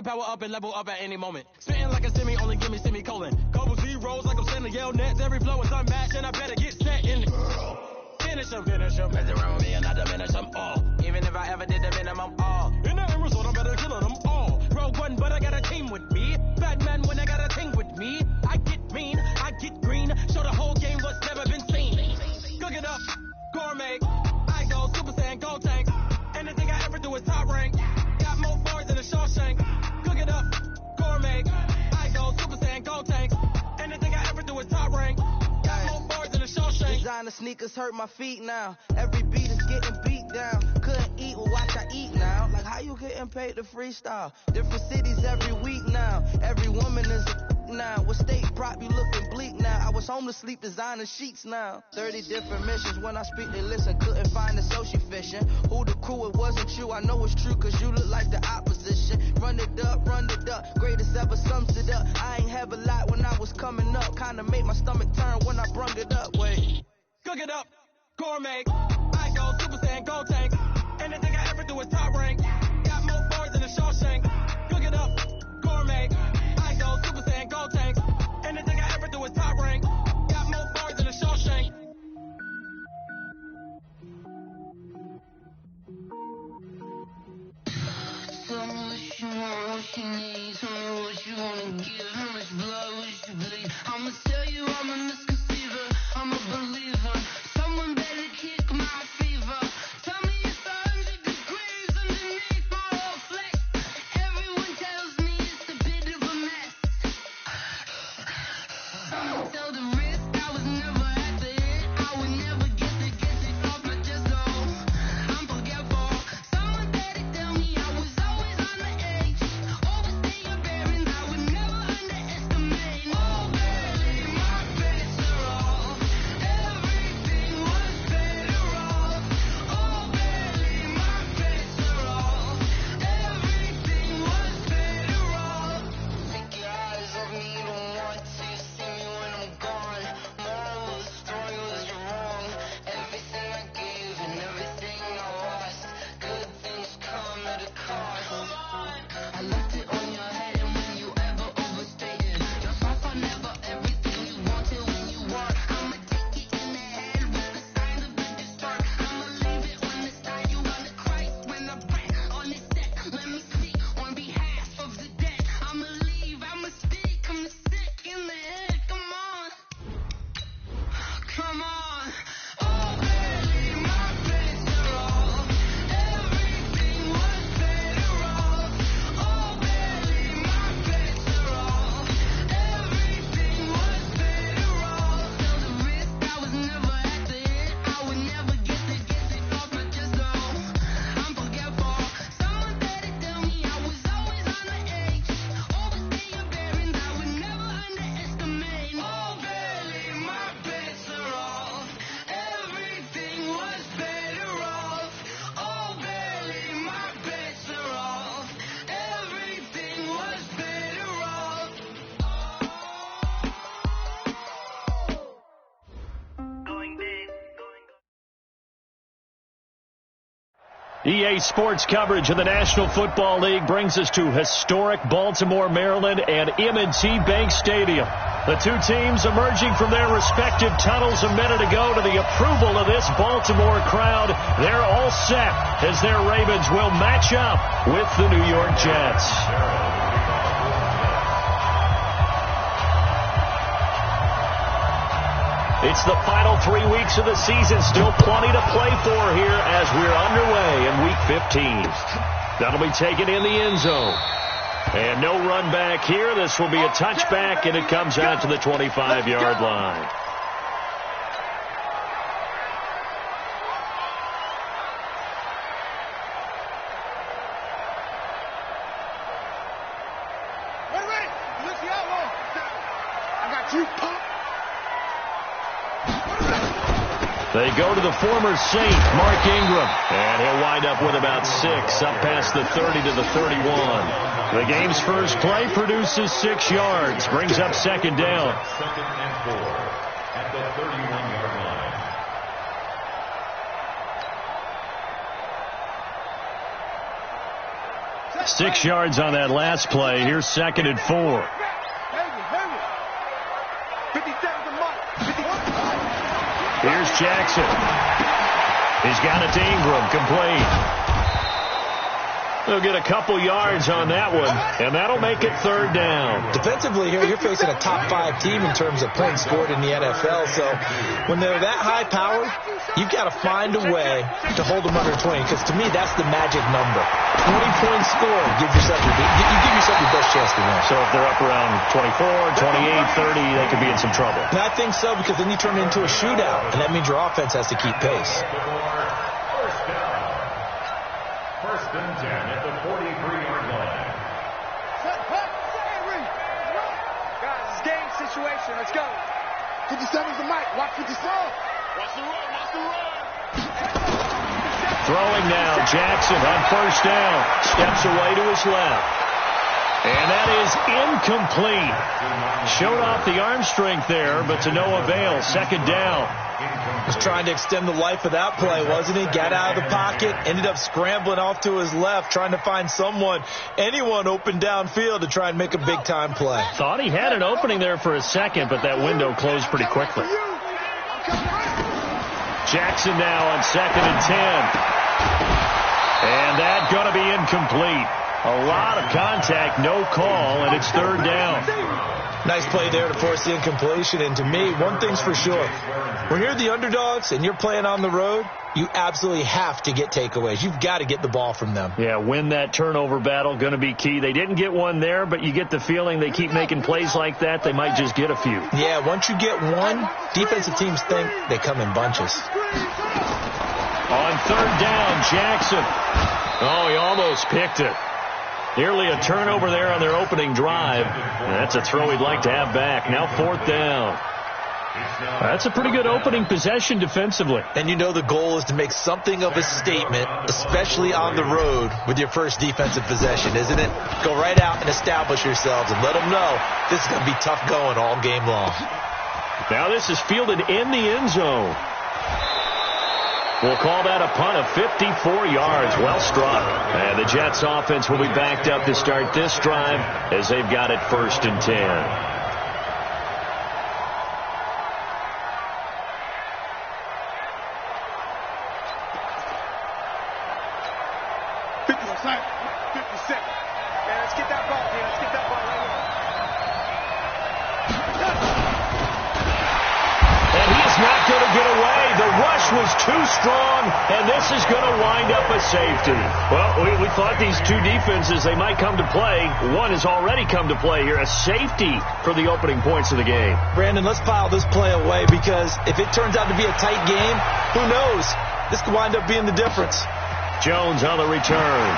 power up and level up at any moment. Spitting like a semi, only give me semicolon. Couple zeros like I'm sending yell nets. Every flow is unmatched, and I better get set in. Finish them. Mess around with me and I diminish them all. Even if I ever did the minimum, all. In the end result, I'm better killing them all. Rogue one, but I got a team with me. Batman when I got a team with me. I get mean, I get green. Show the whole game what's never been seen. Cook it up, gourmet. I go Super Saiyan, Gold Tank. Anything I ever do is top rank. Got more bars than a Shawshank. Cook it up, gourmet. I go Super Saiyan, Gold Tank. Anything I ever do is top rank. Got more bars than a Shawshank. Designer sneakers hurt my feet now. Every beat is getting beat down. Couldn't eat, well watch I eat now. Like how you getting paid to freestyle? Different cities every week now. Every woman is a now. What state prop you looking bleak now? I was home to sleep designing sheets now. 30 different missions. When I speak they listen. Couldn't find the social fishing. Who the crew? It wasn't you. I know it's true cause you look like the opposition. Run it up. Greatest ever sums it up. I ain't have a lot when I was coming up. Kinda made my stomach turn when I brung it up. Wait. Cook it up, gourmet. I go Super Saiyan, Gold Tank. Anything I ever do is top rank. Got more bars than a Shawshank. Cook it up, gourmet. I go Super Saiyan, Gold Tank. Anything I ever do is top rank. Got more bars than a Shawshank. Tell me what you want, what you need. Tell me what you wanna give. How much blood would you bleed? I'ma tell you I'm a misconceiver. I'm a believer. Someone better kick my fever. Tell me it's 100 degrees underneath my whole flesh. Everyone tells me it's a bit of a mess. I'ma tell the risk I was never at the end. I would never get it off my chest. So I'm forgetful. Someone better tell me I was always on the edge. Overstay your bearings. I would never underestimate. Oh baby, my bets are off. Everything was better off. Oh baby, my bets are off. Everything was better off. Take your eyes off me, you don't want to see me when I'm gone. Moral of the story was you're wrong. Everything I gave and everything I lost. Good things come at a cost. I left it on your head and when you ever overstated. Your thoughts are never everything you wanted when you want. I'ma take it in the head with the signs of a distort. I'ma leave it on the side. You on the Christ when I back on the set. Let me speak on behalf of the dead. I'ma leave, I'ma speak. I'm sick in the head. Come on. Come on. Oh baby, my bets are off. Everything was better off. Oh baby, my bets are off. Everything was better off. Tell the risk I was never at the end. I would never get it off my chest. So I'm forgetful. Someone better tell me I was always on the edge. Overstay your bearings. I would never underestimate. Oh baby, my bets are off. Everything was better off. Oh baby, my bets are off. Everything was better off. Going big. EA Sports coverage of the National Football League brings us to historic Baltimore, Maryland, and M&T Bank Stadium. The two teams emerging from their respective tunnels a minute ago to the approval of this Baltimore crowd. They're all set as their Ravens will match up with the New York Jets. It's the final 3 weeks of the season. Still plenty to play for here as we're underway in Week 15. That'll be taken in the end zone. And no run back here. This will be a touchback, and it comes out to the 25-yard line. Ready. Lift the outlaw. I got you, pop. They go to the former Saint, Mark Ingram, and he'll wind up with about 6, up past the 30 to the 31. The game's first play produces 6 yards, brings up second down. Second and 4 at the 31-yard line. 6 yards on that last play. Here's 2nd and 4. 50 seconds a month. 50. Here's Jackson. He's got it to Ingram, complete. They'll get a couple yards on that one, and that'll make it 3rd down. Defensively here, you're facing a top 5 team in terms of points scored in the NFL, so when they're that high powered, you've got to find a way to hold them under 20, because to me, that's the magic number. 20 points scored, you give yourself your best chance to win. So if they're up around 24, 28, 30, they could be in some trouble. And I think so, because then you turn it into a shootout, and that means your offense has to keep pace. First and 10 at the 43-yard line. Guys, it's game situation. Let's go. 57's the mic. Watch 57. Watch the run. Watch the run. Throwing now, Jackson on 1st down. Steps away to his left. And that is incomplete. Showed off the arm strength there, but to no avail. 2nd down. Was trying to extend the life of that play, wasn't he? Got out of the pocket, ended up scrambling off to his left, trying to find anyone open downfield to try and make a big-time play. Thought he had an opening there for a second, but that window closed pretty quickly. Jackson now on 2nd and 10. And that's going to be incomplete. A lot of contact, no call, and it's 3rd down. Nice play there to force the incompletion. And to me, one thing's for sure. When you're the underdogs and you're playing on the road, you absolutely have to get takeaways. You've got to get the ball from them. Yeah, win that turnover battle, going to be key. They didn't get one there, but you get the feeling they keep making plays like that, they might just get a few. Yeah, once you get one, defensive teams think they come in bunches. On 3rd down, Jackson. Oh, he almost picked it. Nearly a turnover there on their opening drive. That's a throw he'd like to have back. Now 4th down. That's a pretty good opening possession defensively. And you know the goal is to make something of a statement, especially on the road with your first defensive possession, isn't it? Go right out and establish yourselves and let them know this is going to be tough going all game long. Now this is fielded in the end zone. We'll call that a punt of 54 yards. Well struck. And the Jets offense will be backed up to start this drive as they've got it 1st and 10. Was too strong, and this is going to wind up a safety. Well, we thought these two defenses, they might come to play. One has already come to play here, a safety for the opening points of the game. Brandon, let's file this play away, because if it turns out to be a tight game, who knows? This could wind up being the difference. Jones on the return.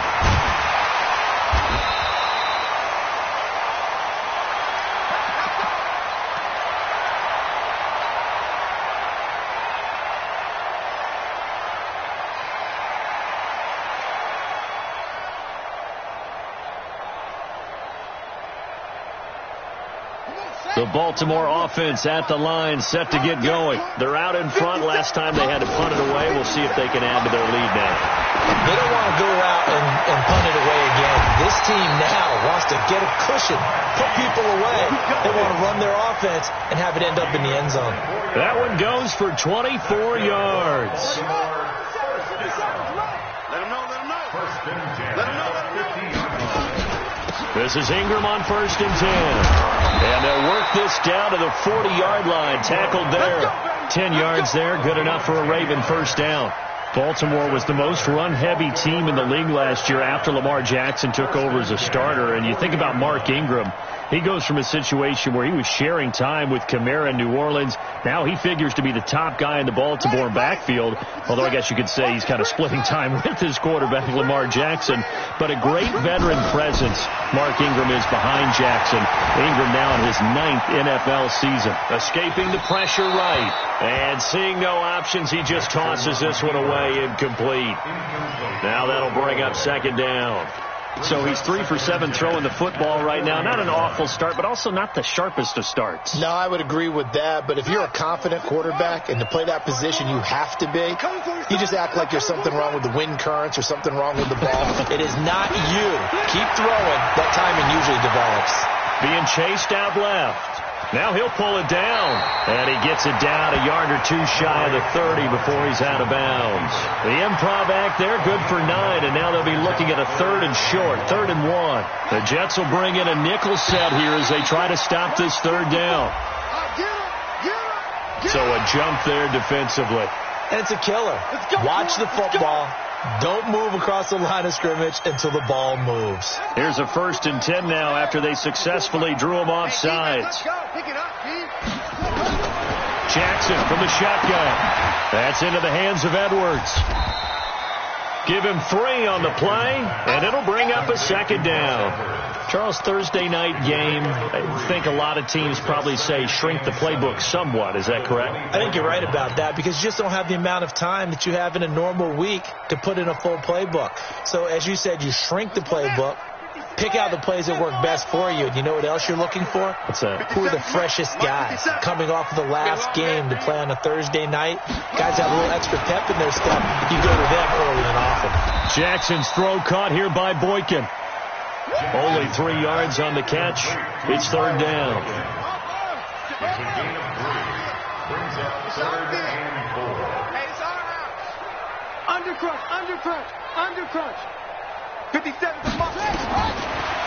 The Baltimore offense at the line, set to get going. They're out in front. Last time they had to punt it away. We'll see if they can add to their lead now. They don't want to go out and punt it away again. This team now wants to get a cushion, put people away. They want to run their offense and have it end up in the end zone. That one goes for 24 yards. Let them know. Let them know. This is Ingram on 1st and 10. And they'll work this down to the 40-yard line. Tackled there. 10 yards there. Good enough for a Raven 1st down. Baltimore was the most run-heavy team in the league last year after Lamar Jackson took over as a starter. And you think about Mark Ingram. He goes from a situation where he was sharing time with Kamara in New Orleans. Now he figures to be the top guy in the Baltimore backfield. Although I guess you could say he's kind of splitting time with his quarterback, Lamar Jackson. But a great veteran presence. Mark Ingram is behind Jackson. Ingram now in his 9th NFL season. Escaping the pressure right. And seeing no options, he just tosses this one away incomplete. Now that'll bring up 2nd down. So he's 3 for 7 throwing the football right now. Not an awful start, but also not the sharpest of starts. No, I would agree with that. But if you're a confident quarterback and to play that position, you have to be. You just act like there's something wrong with the wind currents or something wrong with the ball. It is not you. Keep throwing. That timing usually develops. Being chased out left. Now he'll pull it down, and he gets it down a yard or 2 shy of the 30 before he's out of bounds. The improv act there, good for 9, and now they'll be looking at a 3rd and short, 3rd and 1. The Jets will bring in a nickel set here as they try to stop this 3rd down. So a jump there defensively. And it's a killer. Watch the football. Don't move across the line of scrimmage until the ball moves. Here's a 1st and 10 now after they successfully drew him off sides. Jackson from the shotgun. That's into the hands of Edwards. Give him 3 on the play, and it'll bring up a 2nd down. Charles, Thursday night game, I think a lot of teams probably say shrink the playbook somewhat. Is that correct? I think you're right about that because you just don't have the amount of time that you have in a normal week to put in a full playbook. So as you said, you shrink the playbook, pick out the plays that work best for you. And you know what else you're looking for? What's that? Who are the freshest guys coming off of the last game to play on a Thursday night? Guys have a little extra pep in their step. You go to them early and often. Jackson's throw caught here by Boykin. Only 3 yards on the catch. It's 3rd down. It's a gain of 3. Brings up 3rd and 4. Hey, it's our house. Undercrunch. 57 to Mark.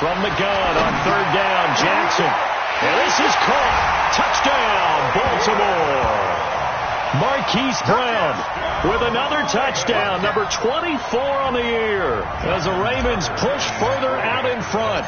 From the gun on 3rd down, Jackson. And this is caught. Touchdown, Baltimore. Marquise Brown with another touchdown, number 24 on the year, as the Ravens push further out in front.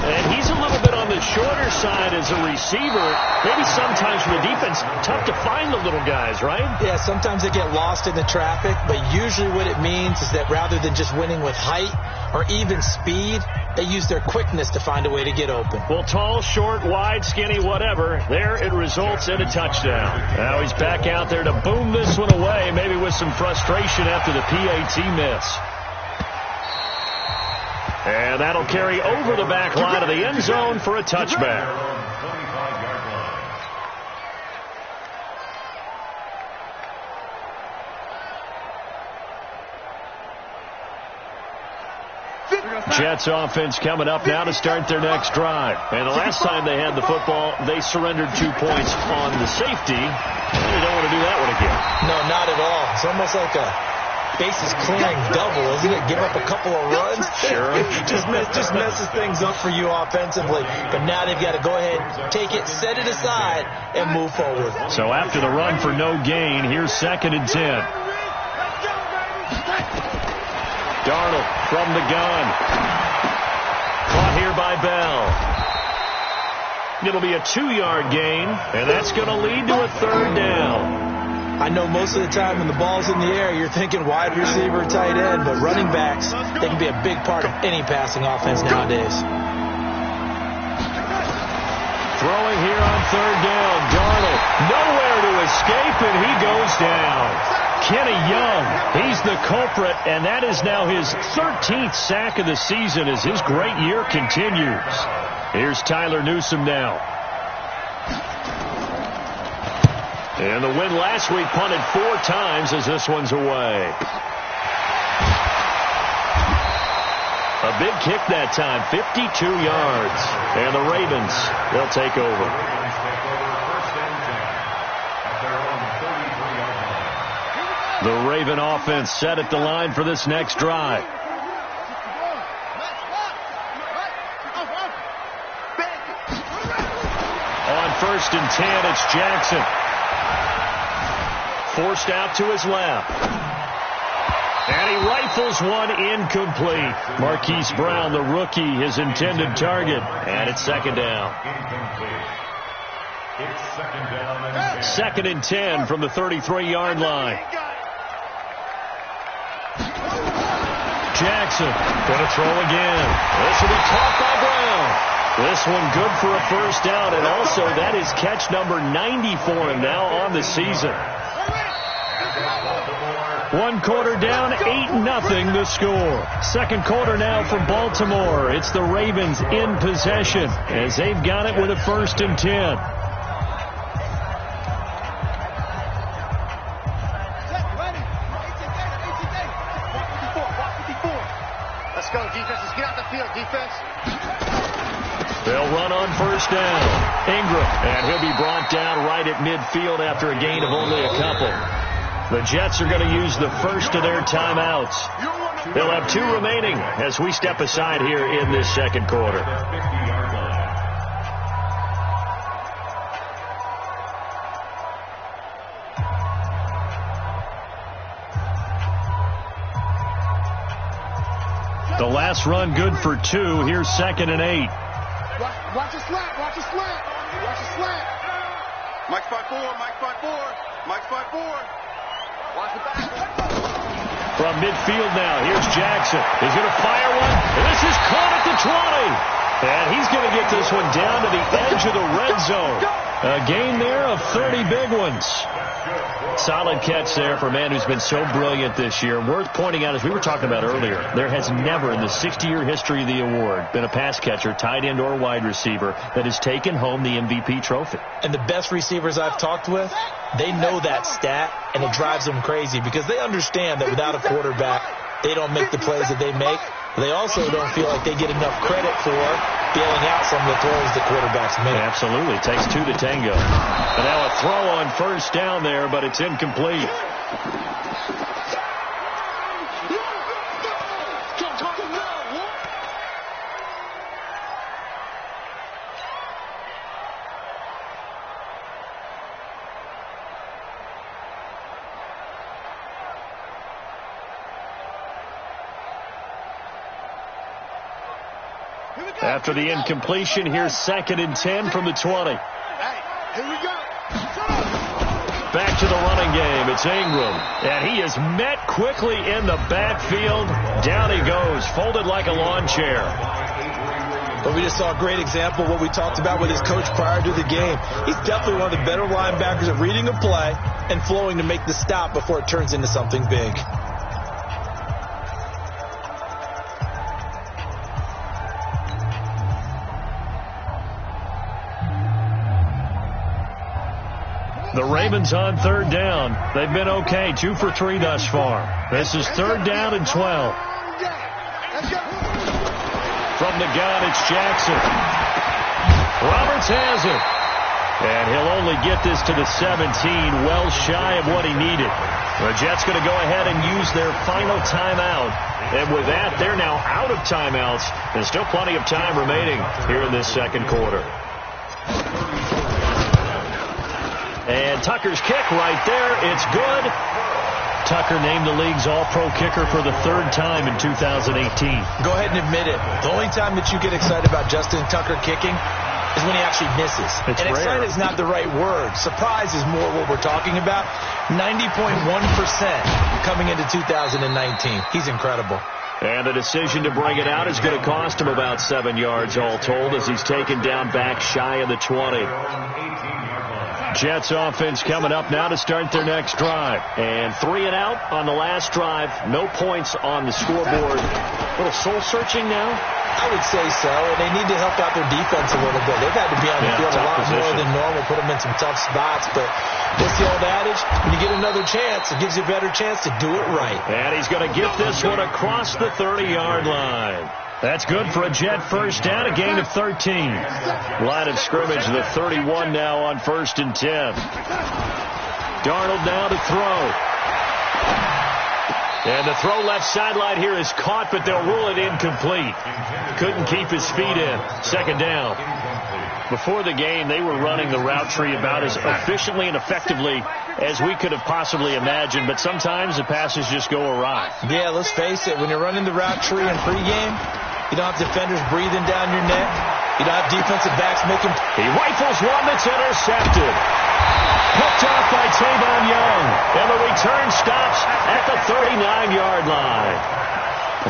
And he's a little bit on the shorter side as a receiver. Maybe sometimes for the defense, tough to find the little guys, right? Yeah, sometimes they get lost in the traffic, but usually what it means is that rather than just winning with height or even speed, they use their quickness to find a way to get open. Well, tall, short, wide, skinny, whatever, there it results in a touchdown. Now he's back out there to boom this one away, maybe with some frustration after the PAT miss. And that'll carry over the back line of the end zone for a touchback. Jets offense coming up now to start their next drive. And the last time they had the football, they surrendered 2 points on the safety. They don't want to do that one again. No, not at all. It's almost like a bases clearing double, isn't it? Give up a couple of runs. Sure. just messes things up for you offensively. But now they've got to go ahead, take it, set it aside, and move forward. So after the run for no gain, here's 2nd and 10. Darnold from the gun. Caught here by Bell. It'll be a 2-yard gain, and that's going to lead to a 3rd down. I know most of the time when the ball's in the air, you're thinking wide receiver, tight end, but running backs, they can be a big part of any passing offense nowadays. Throwing here on 3rd down. Darnold nowhere to escape, and he goes down. Kenny Young, he's the culprit, and that is now his 13th sack of the season as his great year continues. Here's Tyler Newsome now. And the win last week punted 4 times as this one's away. A big kick that time, 52 yards. And the Ravens, they'll take over. The Raven offense set at the line for this next drive. On 1st and 10, it's Jackson. Forced out to his left. And he rifles one incomplete. Marquise Brown, the rookie, his intended target. And it's 2nd down. It's 2nd and 10 from the 33-yard line. Jackson going to throw again. This will be caught by Brown. This one good for a 1st down, and also that is catch number 90 for him now on the season. One quarter down, 8-0 the score. Second quarter now for Baltimore. It's the Ravens in possession as they've got it with a 1st and 10. Let's go, defense. Let's get out the field, defense. They'll run on 1st down. Ingram, and he'll be brought down right at midfield after a gain of only a couple. The Jets are going to use the first of their timeouts. They'll have 2 remaining as we step aside here in this second quarter. The last run good for 2. Here's 2nd and 8. Watch the slant. Watch the slant. Watch the slant. Mike's 5-4. Mike's 5-4. Mike's 5-4. Watch the back. From midfield now, here's Jackson. He's going to fire one. This is caught at the 20. And he's going to get this one down to the edge of the red zone. A gain there of 30 big ones. Solid catch there for a man who's been so brilliant this year. Worth pointing out, as we were talking about earlier, there has never in the 60-year history of the award been a pass catcher, tight end or wide receiver that has taken home the MVP trophy. And the best receivers I've talked with, they know that stat, and it drives them crazy because they understand that without a quarterback, they don't make the plays that they make. They also don't feel like they get enough credit for bailing out some of the throws that quarterbacks make. Absolutely. It takes 2 to tango. And now a throw on 1st down there, but it's incomplete. After the incompletion, here's 2nd and 10 from the 20. Hey, here we go. Back to the running game. It's Ingram. And he is met quickly in the backfield. Down he goes, folded like a lawn chair. But we just saw a great example of what we talked about with his coach prior to the game. He's definitely one of the better linebackers at reading a play and flowing to make the stop before it turns into something big. The Ravens on 3rd down. They've been okay, 2 for 3 thus far. This is 3rd down and 12. From the gun, it's Jackson. Roberts has it. And he'll only get this to the 17, well shy of what he needed. The Jets going to go ahead and use their final timeout. And with that, they're now out of timeouts. There's still plenty of time remaining here in this second quarter. And Tucker's kick right there. It's good. Tucker named the league's all-pro kicker for the 3rd time in 2018. Go ahead and admit it. The only time that you get excited about Justin Tucker kicking is when he actually misses. It's and rare. excited is not the right word. Surprise is more what we're talking about. 90.1% coming into 2019. He's incredible. And the decision to bring it out is going to cost him about 7 yards all told as he's taken down back shy of the 20. Jets offense coming up now to start their next drive. And 3 and out on the last drive. No points on the scoreboard. A little soul-searching now? I would say so, and they need to help out their defense a little bit. They've had to be on the field a lot more than normal, put them in some tough spots. But what's the old adage? When you get another chance, it gives you a better chance to do it right. And he's going to get this one across the 30-yard line. That's good for a Jet first down, a gain of 13. Line of scrimmage, the 31 now on 1st and 10. Darnold now to throw. And the throw left sideline here is caught, but they'll rule it incomplete. Couldn't keep his feet in. 2nd down. Before the game, they were running the route tree about as efficiently and effectively as we could have possibly imagined, but sometimes the passes just go awry. Yeah, let's face it. When you're running the route tree in pregame, you don't have defenders breathing down your neck. You don't have defensive backs making... He rifles one that's intercepted. Picked off by Tavon Young. And the return stops at the 39-yard line.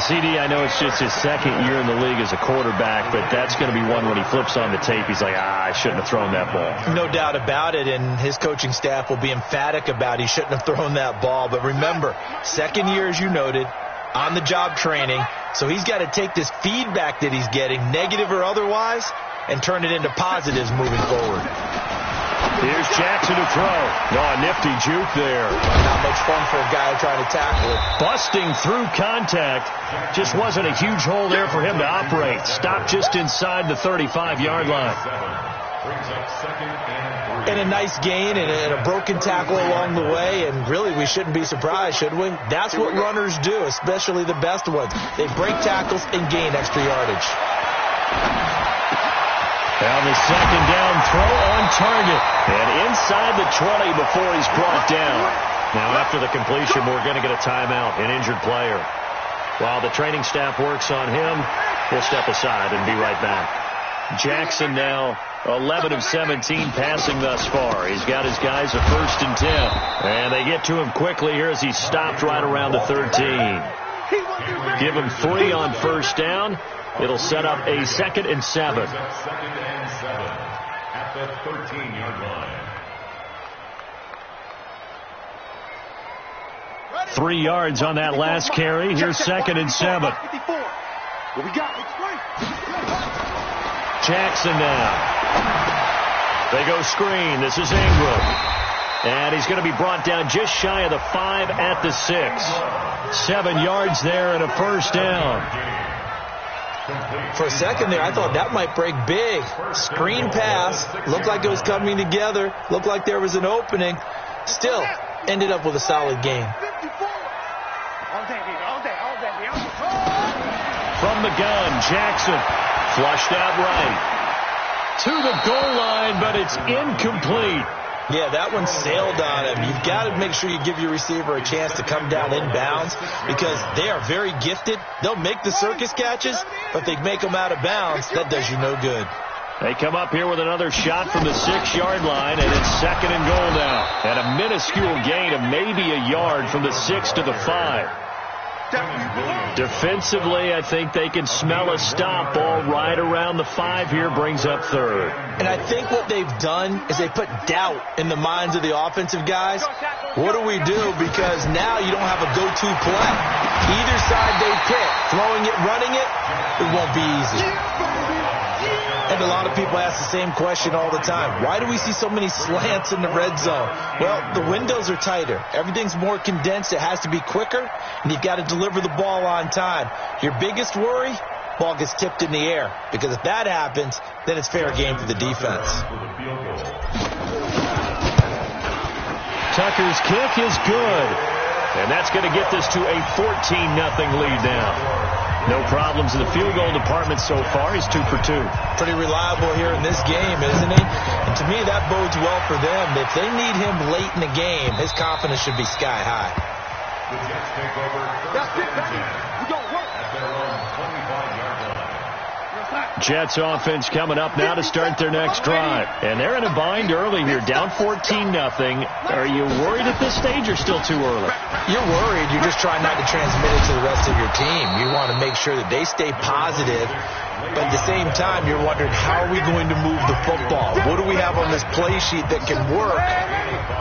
CD, I know it's just his second year in the league as a quarterback, but that's going to be one when he flips on the tape, he's like, I shouldn't have thrown that ball. No doubt about it, and his coaching staff will be emphatic about he shouldn't have thrown that ball. But remember, second year, as you noted, on-the-job training, so he's got to take this feedback that he's getting, negative or otherwise, and turn it into positives moving forward. Here's Jackson to throw. Oh, a nifty juke there. Not much fun for a guy trying to tackle it. Busting through contact. Just wasn't a huge hole there for him to operate. Stopped just inside the 35-yard line. And a nice gain and a broken tackle along the way, and really we shouldn't be surprised, should we? That's what runners do, especially the best ones. They break tackles and gain extra yardage. Down the second down throw on target. And inside the 20 before he's brought down. Now after the completion, we're going to get a timeout, an injured player. While the training staff works on him, we'll step aside and be right back. Jackson now 11 of 17 passing thus far. He's got his guys a 1st and 10. And they get to him quickly here as he's stopped right around the 13. Give him 3 on 1st down. It'll set up a 2nd and 7. 2nd and 7 at the 13-yard line. 3 yards on that last carry. Here's 2nd and 7. Jackson now. They go screen. This is Ingram. And he's going to be brought down just shy of the 5 at the 6. 7 yards there and a 1st down. For a second there, I thought that might break big. Screen pass. Looked like it was coming together. Looked like there was an opening. Still, ended up with a solid game. From the gun, Jackson flushed out right. To the goal line, but it's incomplete. Yeah, that one sailed on him. You've got to make sure you give your receiver a chance to come down inbounds because they are very gifted. They'll make the circus catches, but they make them out of bounds. That does you no good. They come up here with another shot from the 6-yard line, and it's 2nd and goal now. And a minuscule gain of maybe a yard from the 6 to the 5. Defensively, I think they can smell a stop ball right around the 5 here, brings up 3rd. And I think what they've done is they put doubt in the minds of the offensive guys. What do we do? Because now you don't have a go-to play. Either side they pick, throwing it, running it, it won't be easy. And a lot of people ask the same question all the time. Why do we see so many slants in the red zone? Well, the windows are tighter. Everything's more condensed. It has to be quicker, and you've got to deliver the ball on time. Your biggest worry, ball gets tipped in the air. Because if that happens, then it's fair game for the defense. Tucker's kick is good. And that's going to get this to a 14-0 lead now. No problems in the field goal department so far. He's 2 for 2. Pretty reliable here in this game, isn't he? And to me, that bodes well for them. If they need him late in the game, his confidence should be sky high. The Jets take over 1st and 10 at their own 25-yard line. Jets offense coming up now to start their next drive. And they're in a bind early here, down 14-0. Are you worried at this stage or still too early? You're worried. You're just trying not to transmit it to the rest of your team. You want to make sure that they stay positive. But at the same time, you're wondering, how are we going to move the football? What do we have on this play sheet that can work?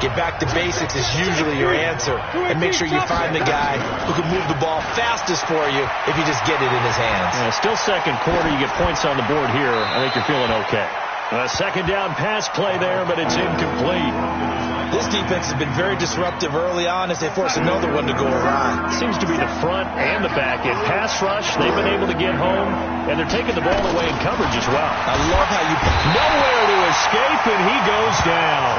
Get back to basics is usually your answer. And make sure you find the guy who can move the ball fastest for you if you just get it in his hands. Yeah, still second quarter. You get points on the board here. I think you're feeling okay. A 2nd down pass play there, but it's incomplete. This defense has been very disruptive early on as they force another one to go awry. Seems to be the front and the back end. Pass rush, they've been able to get home, and they're taking the ball away in coverage as well. I love how you... Nowhere to escape, and he goes down.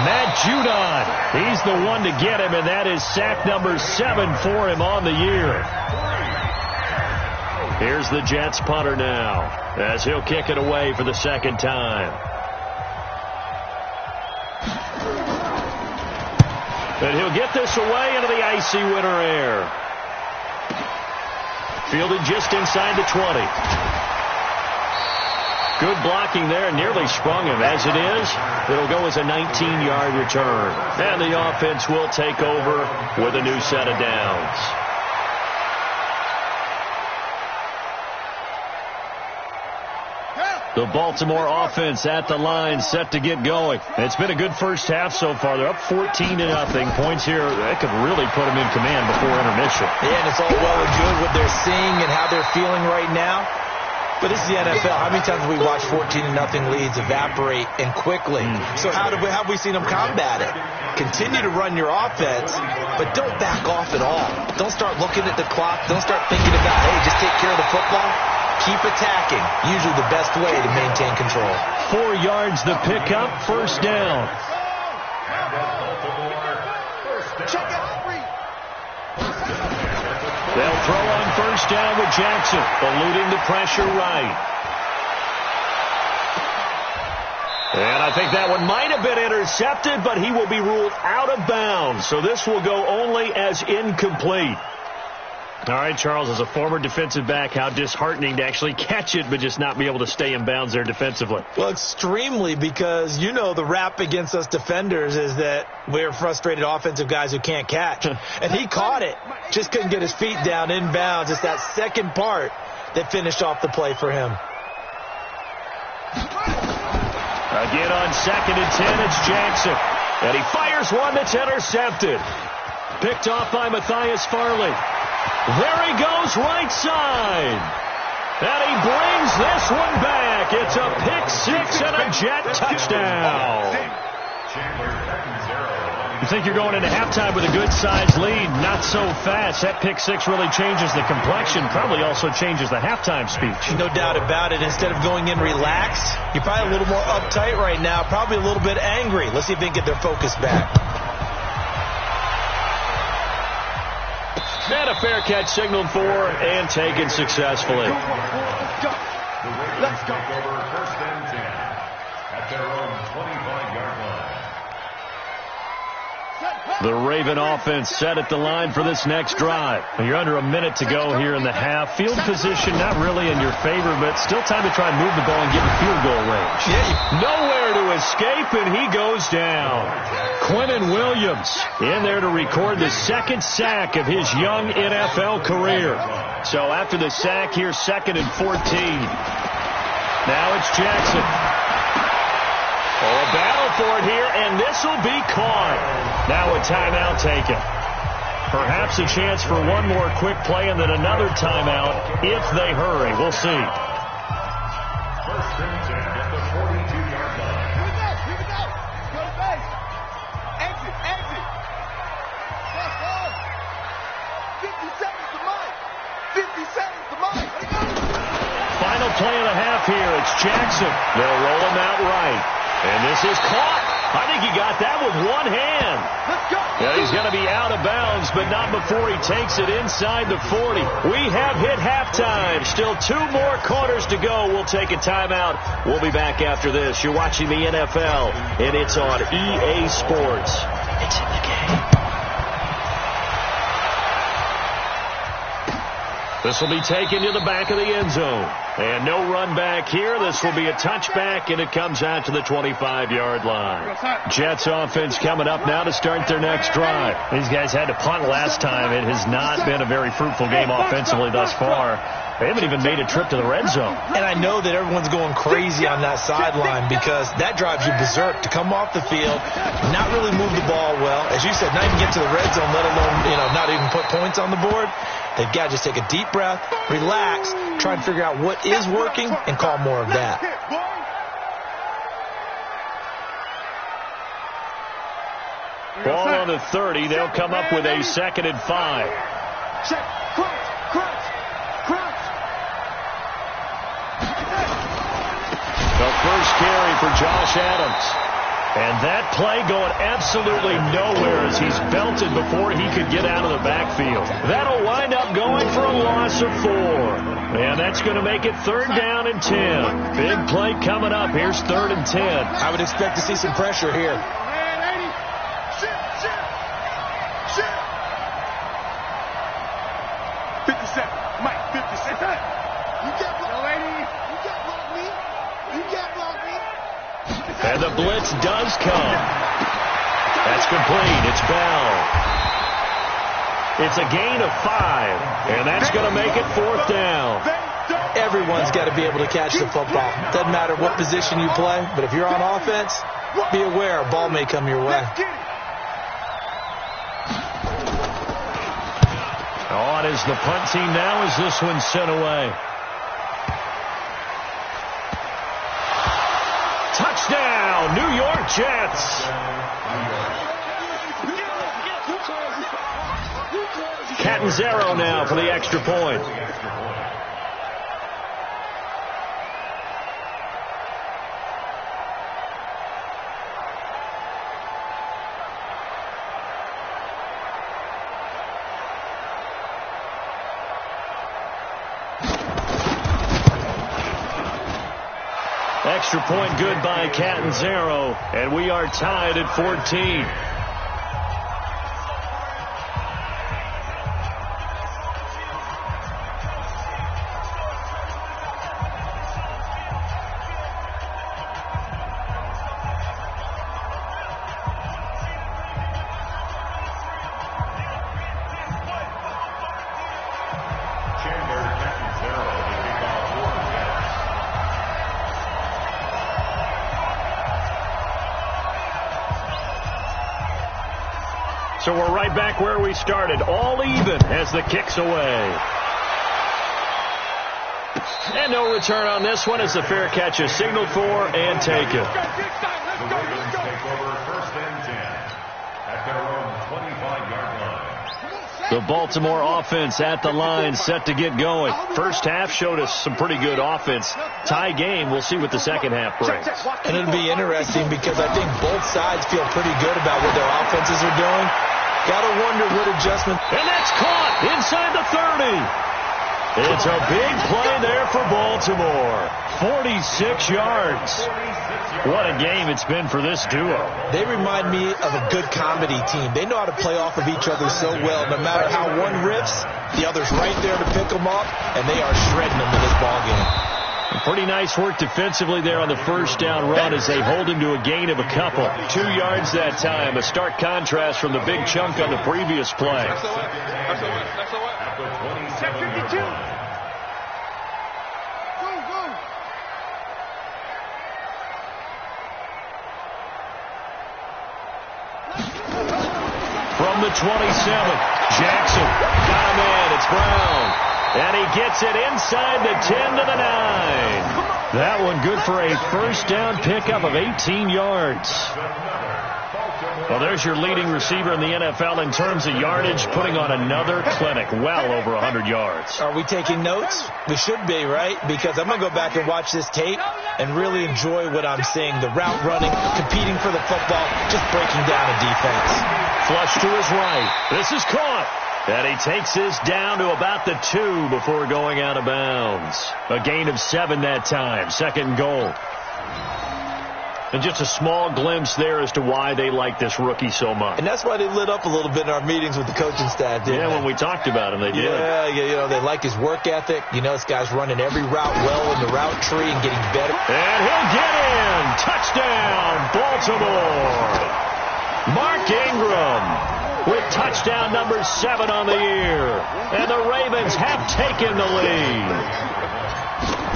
Matt Judon, he's the one to get him, and that is sack number 7 for him on the year. Here's the Jets punter now, as he'll kick it away for the 2nd time. And he'll get this away into the icy winter air. Fielded just inside the 20. Good blocking there, nearly sprung him. As it is, it'll go as a 19-yard return. And the offense will take over with a new set of downs. The Baltimore offense at the line, set to get going. It's been a good first half so far. They're up 14-0. Points here, that could really put them in command before intermission. Yeah, and it's all well and good what they're seeing and how they're feeling right now. But this is the NFL. How many times have we watched 14-0 leads evaporate and quickly? So how have we seen them combat it? Continue to run your offense, but don't back off at all. Don't start looking at the clock. Don't start thinking about, hey, just take care of the football. Keep attacking. Usually the best way to maintain control. 4 yards the pickup, first down. They'll throw on first down with Jackson, eluding the pressure right. And I think that one might have been intercepted, but he will be ruled out of bounds. So this will go only as incomplete. All right, Charles, as a former defensive back, how disheartening to actually catch it but just not be able to stay in bounds there defensively. Well, extremely, because you know the rap against us defenders is that we're frustrated offensive guys who can't catch. And he caught it, just couldn't get his feet down in bounds. It's that second part that finished off the play for him. Again on 2nd and 10, it's Jackson. And he fires one that's intercepted. Picked off by Matthias Farley. There he goes, right side. And he brings this one back. It's a pick-6 and a Jet touchdown. You think you're going into halftime with a good-sized lead. Not so fast. That pick-6 really changes the complexion. Probably also changes the halftime speech. No doubt about it. Instead of going in relaxed, you're probably a little more uptight right now. Probably a little bit angry. Let's see if they can get their focus back. And a fair catch signaled for and taken successfully. Let's go. Over 1st and 10 at their own 25-yard line. The Raven offense set at the line for this next drive. You're under a minute to go here in the half. Field position not really in your favor, but still time to try and move the ball and get in field goal range. Nowhere to escape, and he goes down. Quinnen Williams in there to record the second sack of his young NFL career. So after the sack here, 2nd and 14. Now it's Jackson. Oh, a battle for it here, and this will be caught. Now a timeout taken. Perhaps a chance for one more quick play and then another timeout if they hurry. We'll see. 1st and 10 at the 42-yard line. Here we go. Go to base. Exit. 50 seconds to Mike. 50 seconds to Mike. Final play and a half here. It's Jackson. They'll roll him out right. And this is caught. I think he got that with one hand. Let's go. Yeah, he's going to be out of bounds, but not before he takes it inside the 40. We have hit halftime. Still 2 more quarters to go. We'll take a timeout. We'll be back after this. You're watching the NFL, and it's on EA Sports. It's in the game. This will be taken to the back of the end zone. And no run back here. This will be a touchback, and it comes out to the 25-yard line. Jets offense coming up now to start their next drive. These guys had to punt last time. It has not been a very fruitful game offensively thus far. They haven't even made a trip to the red zone. And I know that everyone's going crazy on that sideline because that drives you berserk to come off the field, not really move the ball well. As you said, not even get to the red zone, let alone, not even put points on the board. They've got to just take a deep breath, relax, try and figure out what is working, and call more of that. Ball on the 30. They'll come up with a 2nd and 5. Check. Crunch. The first carry for Josh Adams. And that play going absolutely nowhere as he's belted before he could get out of the backfield. That'll wind up going for a loss of 4. And that's going to make it 3rd down and 10. Big play coming up. Here's 3rd and 10. I would expect to see some pressure here. 57. Mike, 57. You can't block me. You can't block me. And the blitz does come. That's complete. It's Bell. It's a gain of 5. And that's going to make it 4th down. everyone's got to be able to catch the football. Doesn't matter what position you play, but if you're on offense, be aware a ball may come your way. On is the punt team now as this one's sent away. Touchdown, New York Jets. Catanzaro now for the extra point. Extra point good by Catanzaro, and we are tied at 14. So we're right back where we started, all even as the kick's away. And no return on this one as the fair catch is signaled for and taken. The Ravens take over 1st and 10 at their own 25-yard line. The Baltimore offense at the line, set to get going. First half showed us some pretty good offense. Tie game, we'll see what the second half brings. And it'll be interesting because I think both sides feel pretty good about what their offenses are doing. Gotta wonder what adjustment. And that's caught inside the 30. It's a big play there for Baltimore. 46 yards. What a game it's been for this duo. They remind me of a good comedy team. They know how to play off of each other so well. No matter how one riffs, the other's right there to pick them up, and they are shredding them in this ballgame. Pretty nice work defensively there on the first down run as they hold him to a gain of a couple. 2 yards that time, a stark contrast from the big chunk on the previous play. From the 27, Jackson got him in. It's Brown. And he gets it inside the 10 to the 9. That one good for a first down pickup of 18 yards. Well, there's your leading receiver in the NFL in terms of yardage, putting on another clinic, well over 100 yards. Are we taking notes? We should be, right? Because I'm going to go back and watch this tape and really enjoy what I'm seeing. The route running, competing for the football, just breaking down a defense. Flush to his right. This is caught. And he takes this down to about the 2 before going out of bounds. A gain of 7 that time. Second goal. And just a small glimpse there as to why they like this rookie so much. And that's why they lit up a little bit in our meetings with the coaching staff, didn't they? When we talked about him, they did. Yeah, you know, they like his work ethic. You know, this guy's running every route well in the route tree and getting better. And he'll get in. Touchdown, Baltimore. Mark Ingram with touchdown number 7 on the year. And the Ravens have taken the lead.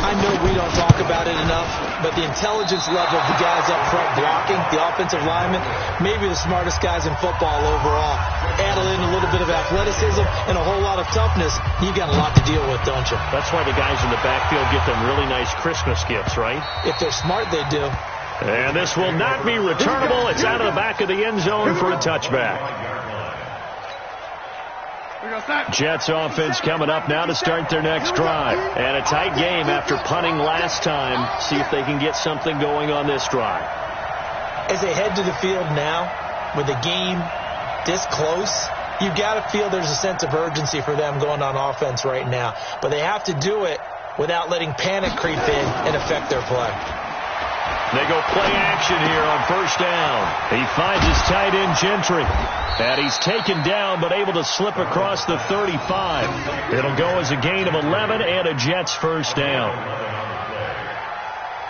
I know we don't talk about it enough, but the intelligence level of the guys up front blocking, the offensive linemen, maybe the smartest guys in football overall. Add in a little bit of athleticism and a whole lot of toughness, you got a lot to deal with, don't you? That's why the guys in the backfield get them really nice Christmas gifts, right? If they're smart, they do. And this will not be returnable. It's out of the back of the end zone for a touchback. Jets offense coming up now to start their next drive. And a tight game after punting last time. See if they can get something going on this drive. As they head to the field now, with the game this close, you've got to feel there's a sense of urgency for them going on offense right now. But they have to do it without letting panic creep in and affect their play. They go play action here on first down. He finds his tight end, Gentry. And he's taken down but able to slip across the 35. It'll go as a gain of 11 and a Jets first down.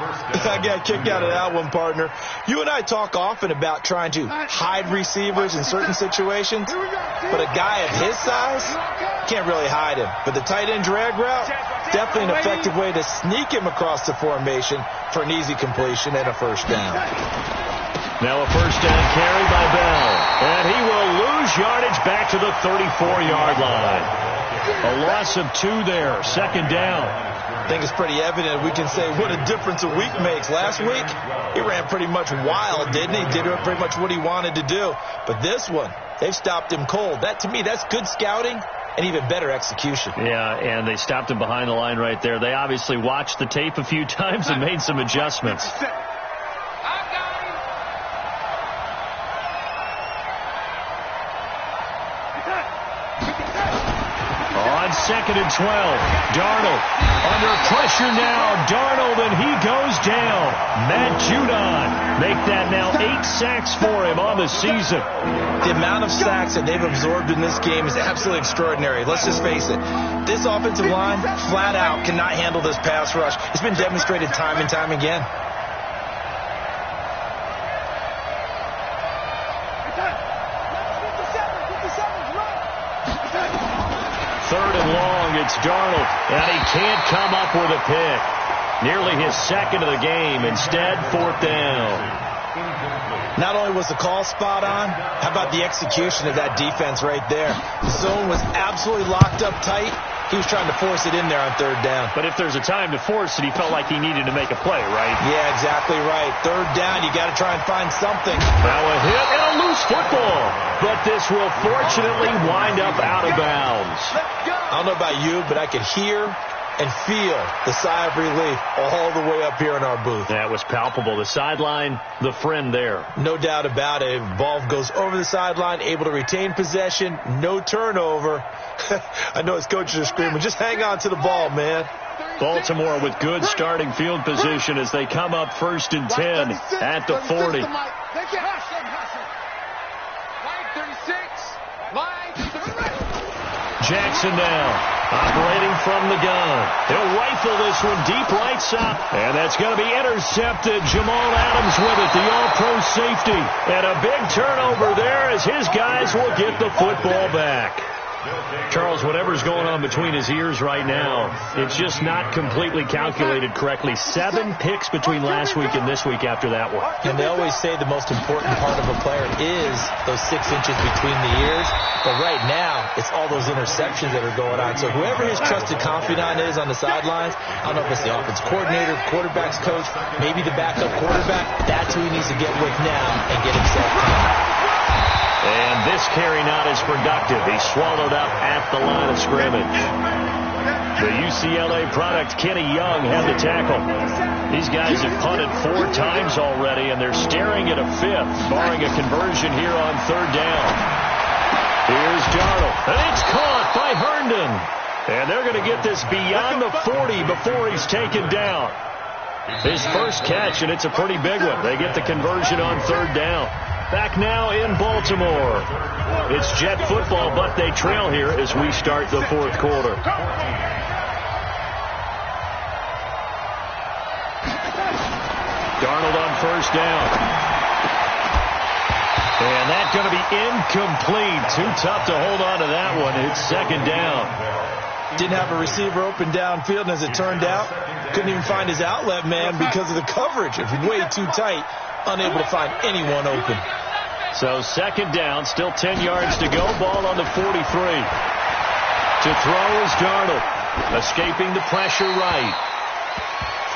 I got a kick out of that one, partner. You and I talk often about trying to hide receivers in certain situations, but a guy of his size can't really hide him. But the tight end drag route, definitely an effective way to sneak him across the formation for an easy completion and a first down. Now a first down carry by Bell, and he will lose yardage back to the 34-yard line. A loss of 2 there, second down. I think it's pretty evident. We can say what a difference a week makes. Last week, he ran pretty much wild, didn't he? Did pretty much what he wanted to do. But this one, they've stopped him cold. That, to me, that's good scouting and even better execution. Yeah, and they stopped him behind the line right there. They obviously watched the tape a few times and made some adjustments. Second and 12. Darnold under pressure now. Darnold, and he goes down. Matt Judon make that now 8 sacks for him on the season. The amount of sacks that they've absorbed in this game is absolutely extraordinary. Let's just face it. This offensive line, flat out, cannot handle this pass rush. It's been demonstrated time and time again. Third and long, it's Darnold, and he can't come up with a pick. Nearly his second of the game. Instead, fourth down. Not only was the call spot on, how about the execution of that defense right there? The zone was absolutely locked up tight. He was trying to force it in there on third down. But if there's a time to force it, he felt like he needed to make a play, right? Yeah, exactly right. Third down, you got to try and find something. Now a hit and a loose football. But this will fortunately wind up out of bounds. I don't know about you, but I could hear and feel the sigh of relief all the way up here in our booth. That was palpable. The sideline, the friend there. No doubt about it. Ball goes over the sideline, able to retain possession, no turnover. I know his coaches are screaming, just hang on to the ball, man. Baltimore with good starting field position as they come up first and 10 at the 40. Jackson now, operating from the gun. He'll rifle this one deep right side, and that's going to be intercepted. Jamal Adams with it, the all-pro safety. And a big turnover there as his guys will get the football back. Charles, whatever's going on between his ears right now, it's just not completely calculated correctly. 7 picks between last week and this week after that one. And they always say the most important part of a player is those 6 inches between the ears. But right now, it's all those interceptions that are going on. So whoever his trusted confidant is on the sidelines, I don't know if it's the offense coordinator, quarterback's coach, maybe the backup quarterback, that's who he needs to get with now and get himself done. And this carry not as productive. He's swallowed up at the line of scrimmage. The UCLA product, Kenny Young, had the tackle. These guys have punted 4 times already, and they're staring at a 5th, barring a conversion here on third down. Here's Darnold, and it's caught by Herndon. And they're going to get this beyond the 40 before he's taken down. His first catch, and it's a pretty big one. They get the conversion on third down. Back now in Baltimore. It's Jet football, but they trail here as we start the fourth quarter. Darnold on first down. And that's going to be incomplete. Too tough to hold on to that one. It's second down. Didn't have a receiver open downfield, and as it turned out, couldn't even find his outlet man because of the coverage. It was way too tight, unable to find anyone open. So second down, still 10 yards to go. Ball on the 43. To throw is Darnold, escaping the pressure right.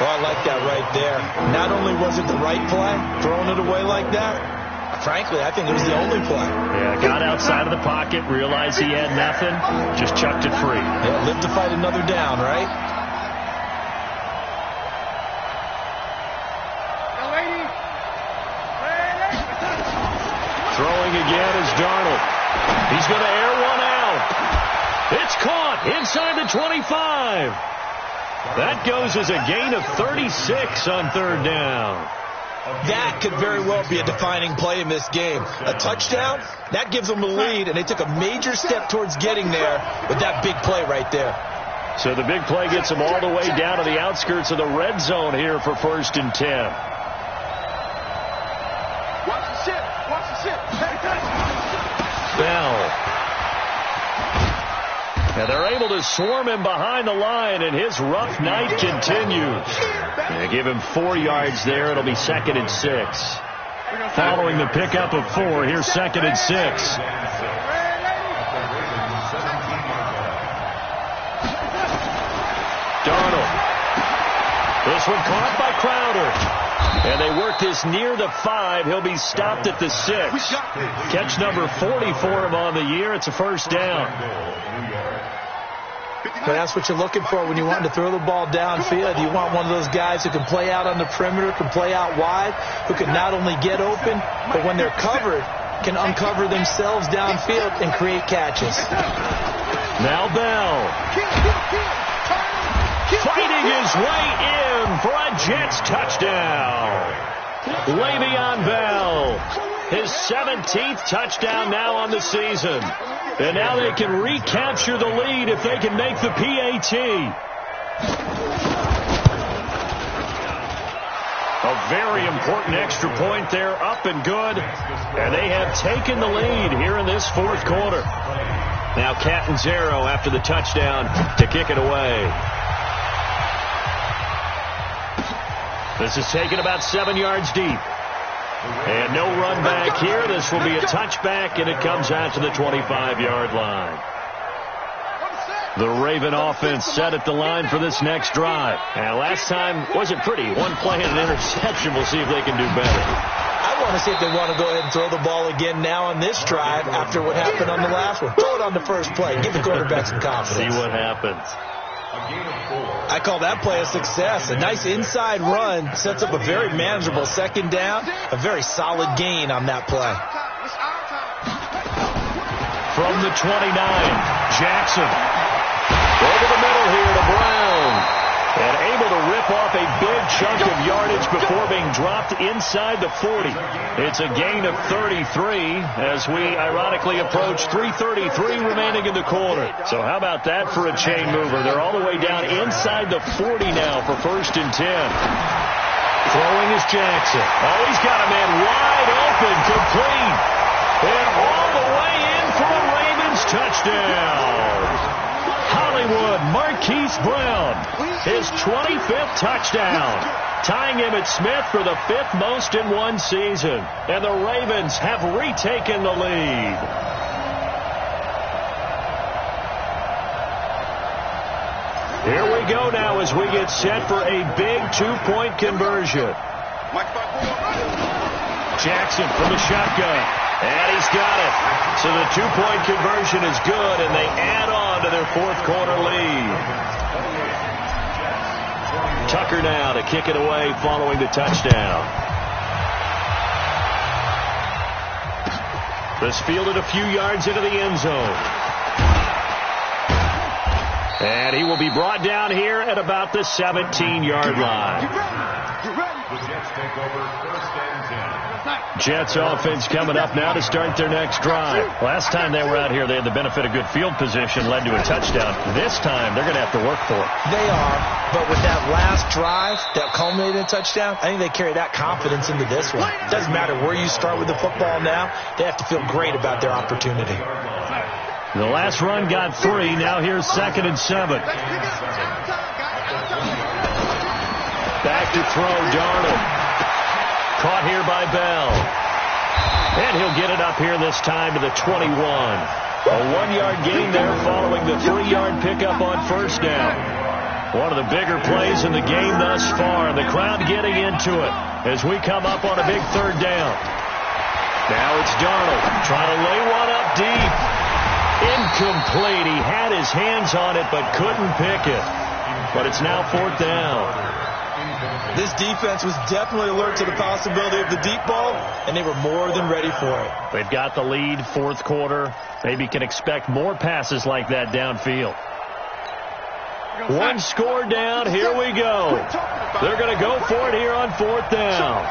Well, I like that right there. Not only was it the right play, throwing it away like that, frankly, I think it was the only play. Yeah, got outside of the pocket, realized he had nothing, just chucked it free. Yeah, live to fight another down, right? Throwing again is Darnold. He's going to air one out. It's caught inside the 25. That goes as a gain of 36 on third down. That could very well be a defining play in this game. A touchdown, that gives them the lead, and they took a major step towards getting there with that big play right there. So the big play gets them all the way down to the outskirts of the red zone here for 1st and 10. Watch the shit. Watch the shit. Bell. And they're able to swarm him behind the line, and his rough night continues. They give him 4 yards there. It'll be 2nd and 6. Following the pickup of 4, here's 2nd and 6. Darnold. This one caught by Crowder. And they work this near the 5. He'll be stopped at the 6. Catch number 40 for him on the year. It's a 1st down. But that's what you're looking for when you want to throw the ball downfield. You want one of those guys who can play out on the perimeter, can play out wide, who can not only get open, but when they're covered, can uncover themselves downfield and create catches. Now Bell. Fighting his way in for a Jets touchdown. Le'Veon Bell. His 17th touchdown now on the season. And now they can recapture the lead if they can make the PAT. A very important extra point there, up and good. And they have taken the lead here in this 4th quarter. Now Catanzaro after the touchdown to kick it away. This is taken about 7 yards deep. And no run back here. This will be a touchback, and it comes out to the 25-yard line. The Raven offense set at the line for this next drive. And last time wasn't pretty. One play and an interception. We'll see if they can do better. I want to see if they want to go ahead and throw the ball again now on this drive after what happened on the last one. Throw it on the first play. Give the quarterback some confidence. See what happens. I call that play a success. A nice inside run sets up a very manageable 2nd down. A very solid gain on that play. From the 29, Jackson. Over the middle here to Brown. And able to rip off a big chunk of yardage before being dropped inside the 40. It's a gain of 33 as we ironically approach 3:33 remaining in the quarter. So how about that for a chain mover? They're all the way down inside the 40 now for 1st and 10. Throwing is Jackson. Oh, he's got a man wide open, complete. And all the way in for a Ravens touchdown. Hollywood Marquise Brown, his 25th touchdown, tying Emmitt Smith for the 5th most in one season. And the Ravens have retaken the lead. Here we go now as we get set for a big 2-point conversion. Jackson from the shotgun. And he's got it. So the 2-point conversion is good, and they add on to their 4th quarter lead. Tucker now to kick it away following the touchdown. This fielded a few yards into the end zone. And he will be brought down here at about the 17-yard line. The Jets take over 1st and 10. Jets offense coming up now to start their next drive. Last time they were out here, they had the benefit of good field position, led to a touchdown. This time, they're going to have to work for it. They are, but with that last drive that culminated in a touchdown, I think they carry that confidence into this one. It doesn't matter where you start with the football now. They have to feel great about their opportunity. The last run got 3. Now here's 2nd and 7. Back to throw, Darnold. Caught here by Bell. And he'll get it up here this time to the 21. A 1-yard gain there following the 3-yard pickup on 1st down. One of the bigger plays in the game thus far. The crowd getting into it as we come up on a big 3rd down. Now it's Darnold trying to lay one up deep. Incomplete. He had his hands on it but couldn't pick it. But it's now 4th down. This defense was definitely alert to the possibility of the deep ball, and they were more than ready for it. They've got the lead, 4th quarter. Maybe can expect more passes like that downfield. 1 score down. Here we go. They're going to go for it here on 4th down.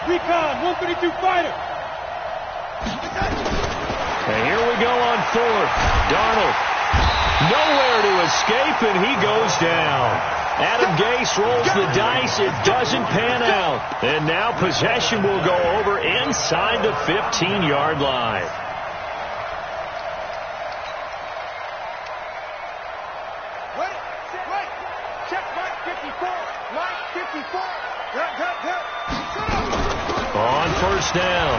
Recon, 132 fighter. And here we go on fourth. Darnold. Nowhere to escape, and he goes down. Adam Gase rolls the dice. It doesn't pan out. And now possession will go over inside the 15-yard line. Check Mike 54. Mike 54. On first down,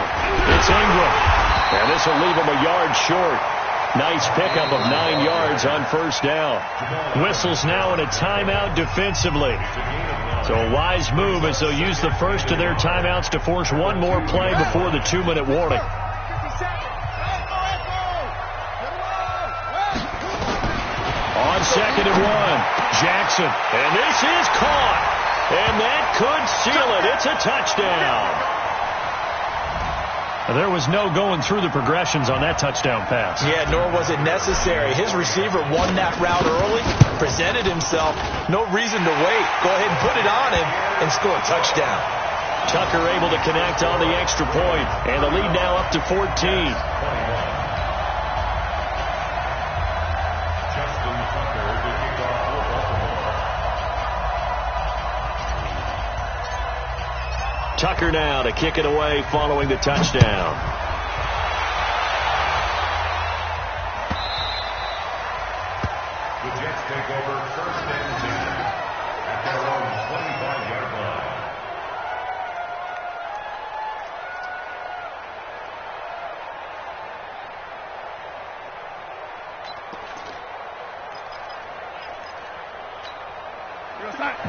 it's Ingram. And this will leave him a yard short. Nice pickup of 9 yards on first down. Whistles now in a timeout defensively. So a wise move as they'll use the first of their timeouts to force one more play before the 2-minute warning. On 2nd and 1, Jackson. And this is caught. And that could seal it. It's a touchdown. There was no going through the progressions on that touchdown pass. Yeah, nor was it necessary. His receiver won that route early, presented himself. No reason to wait. Go ahead and put it on him and score a touchdown. Tucker able to connect on the extra point, and the lead now up to 14. Tucker now to kick it away following the touchdown. The Jets take over first and 10 at their own 25-yard line.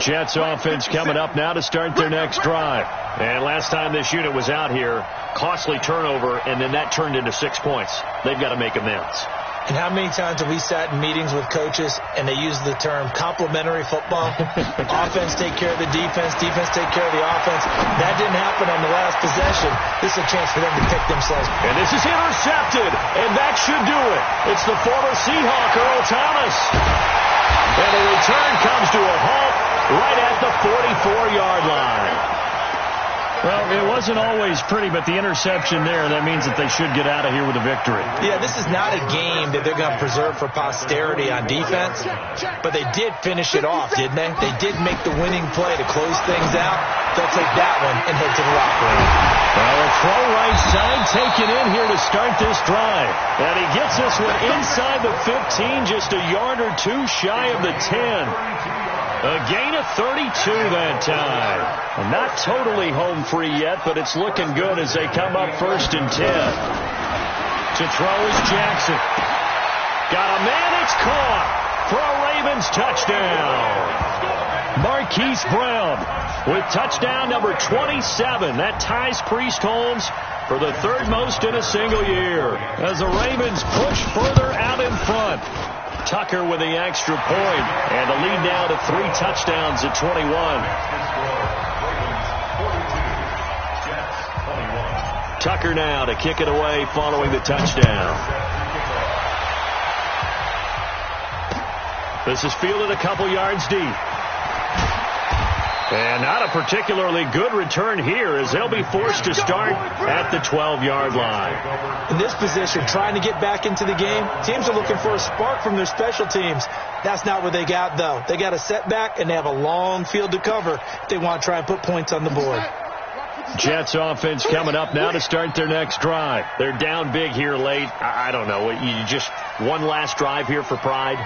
Jets offense coming up now to start their next drive. And last time this unit was out here, costly turnover, and then that turned into 6 points. They've got to make amends. And how many times have we sat in meetings with coaches and they use the term complementary football? Offense take care of the defense, defense take care of the offense. That didn't happen on the last possession. This is a chance for them to pick themselves. And this is intercepted, and that should do it. It's the former Seahawk, Earl Thomas. And the return comes to a halt right at the 44-yard line. Well, it wasn't always pretty, but the interception there, that means that they should get out of here with a victory. Yeah, this is not a game that they're going to preserve for posterity on defense, but they did finish it off, didn't they? They did make the winning play to close things out. They'll take that one and head to the locker room. Well, a throw right side taken in here to start this drive. And he gets this one inside the 15, just a yard or two shy of the 10. A gain of 32 that time. Well, not totally home free yet, but it's looking good as they come up first and 10. To throw is Jackson. Got a man, it's caught for a Ravens touchdown. Marquise Brown with touchdown number 27. That ties Priest Holmes for the third most in a single year as the Ravens push further out in front. Tucker with the extra point, and the lead now to 3 touchdowns at 21. Tucker now to kick it away following the touchdown. This is fielded a couple yards deep. And not a particularly good return here as they'll be forced to start at the 12-yard line. In this position, trying to get back into the game, teams are looking for a spark from their special teams. That's not what they got, though. They got a setback, and they have a long field to cover if they want to try and put points on the board. Jets offense coming up now to start their next drive. They're down big here late. I don't know. You just one last drive here for pride?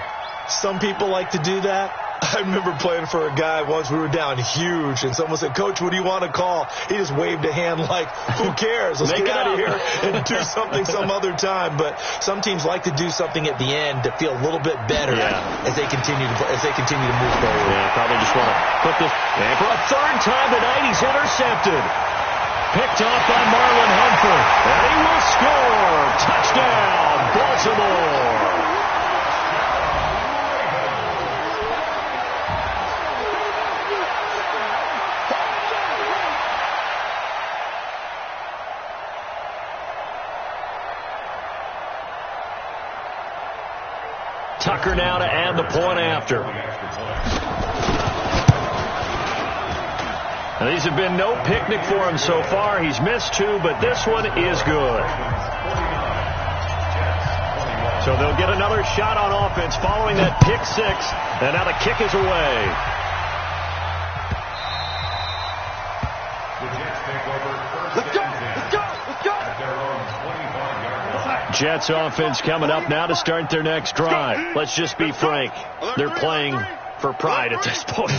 Some people like to do that. I remember playing for a guy once. We were down huge, and someone said, "Coach, what do you want to call?" He just waved a hand like, "Who cares? Let's get out of here and do something some other time." But some teams like to do something at the end to feel a little bit better as they continue to move forward. Yeah, probably just want to put this. And for a third time tonight, he's intercepted. Picked off by Marlon Humphrey, and he will score. Touchdown, Baltimore. Tucker now to add the point after. Now, these have been no picnic for him so far. He's missed 2, but this one is good. So they'll get another shot on offense following that pick 6, and now the kick is away. Jets offense coming up now to start their next drive. Let's just be frank. They're playing for pride at this point.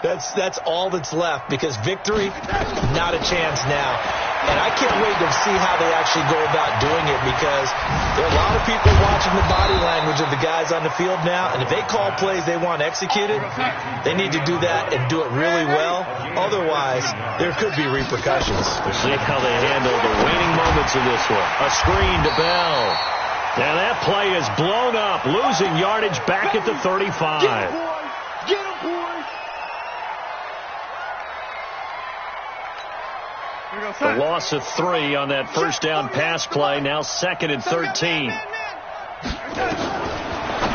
That's all that's left, because victory, not a chance now. And I can't wait to see how they actually go about doing it, because there are a lot of people watching the body language of the guys on the field now, and if they call plays they want executed, they need to do that and do it really well. Otherwise, there could be repercussions. We'll see how they handle the waning moments of this one. A screen to Bell. And that play is blown up, losing yardage back at the 35. Get him, boys! The loss of 3 on that first down pass play, now 2nd and 13.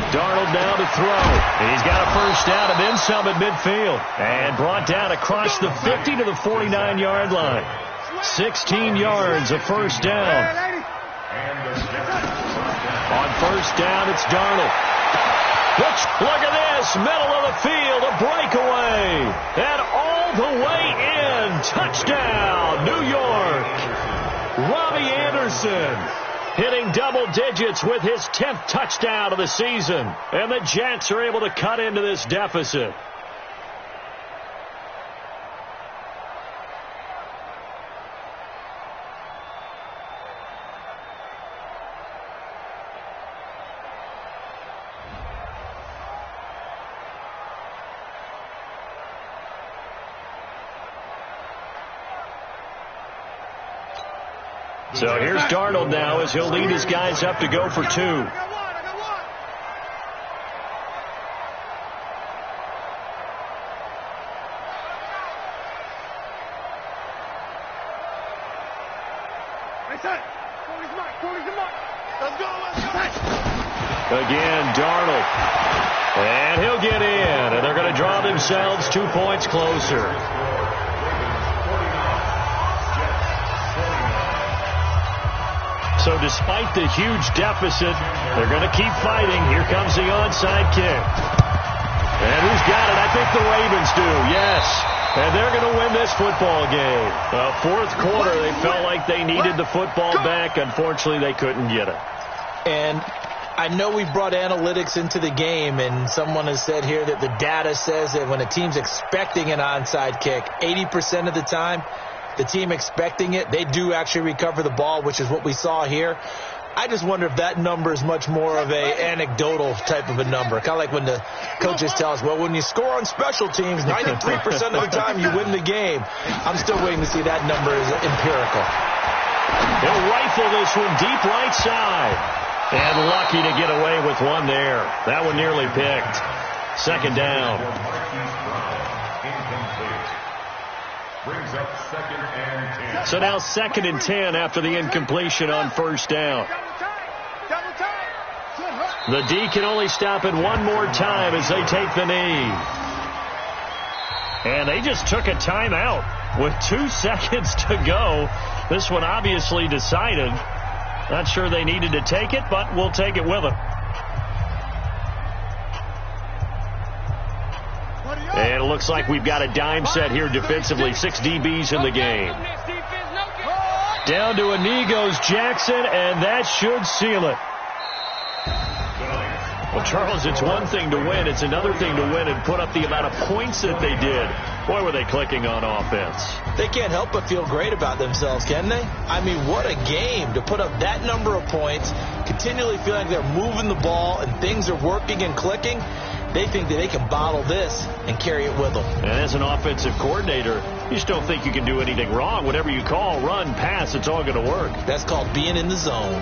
Darnold now to throw. He's got a first down and then some at midfield. And brought down across the 50 to the 49-yard line. 16 yards, a first down. On first down, it's Darnold. Look at this, middle of the field, a breakaway. And all the way in, touchdown, New York. Robbie Anderson hitting double digits with his 10th touchdown of the season. And the Jets are able to cut into this deficit. So here's Darnold now as he'll lead his guys up to go for 2. Hey, son, Cody's mark. Let's go. Again, Darnold. And he'll get in, and they're going to draw themselves 2 points closer. So despite the huge deficit, they're going to keep fighting. Here comes the onside kick. And who's got it? I think the Ravens do, yes. And they're going to win this football game. Fourth quarter, they felt like they needed the football back. Unfortunately, they couldn't get it. And I know we brought analytics into the game, and someone has said here that the data says that when a team's expecting an onside kick, 80% of the time, the team expecting it, they do actually recover the ball, which is what we saw here. I just wonder if that number is much more of a anecdotal type of a number. Kind of like when the coaches tell us, well, when you score on special teams, 93% of the time you win the game. I'm still waiting to see that number is empirical. He'll rifle this one deep right side. And lucky to get away with one there. That one nearly picked. 2nd down. Brings up 2nd and 10. So now 2nd and 10 after the incompletion on first down. The D can only stop it one more time as they take the knee. And they just took a timeout with 2 seconds to go. This one obviously decided. Not sure they needed to take it, but we'll take it with them. And it looks like we've got a dime set here defensively. 6 DBs in the game. Down to a knee goes Jackson, and that should seal it. Well, Charles, it's one thing to win. It's another thing to win and put up the amount of points that they did. Boy, were they clicking on offense. They can't help but feel great about themselves, can they? I mean, what a game to put up that number of points, continually feeling like they're moving the ball and things are working and clicking. They think that they can bottle this and carry it with them. And as an offensive coordinator, you just don't think you can do anything wrong. Whatever you call, run, pass, it's all going to work. That's called being in the zone.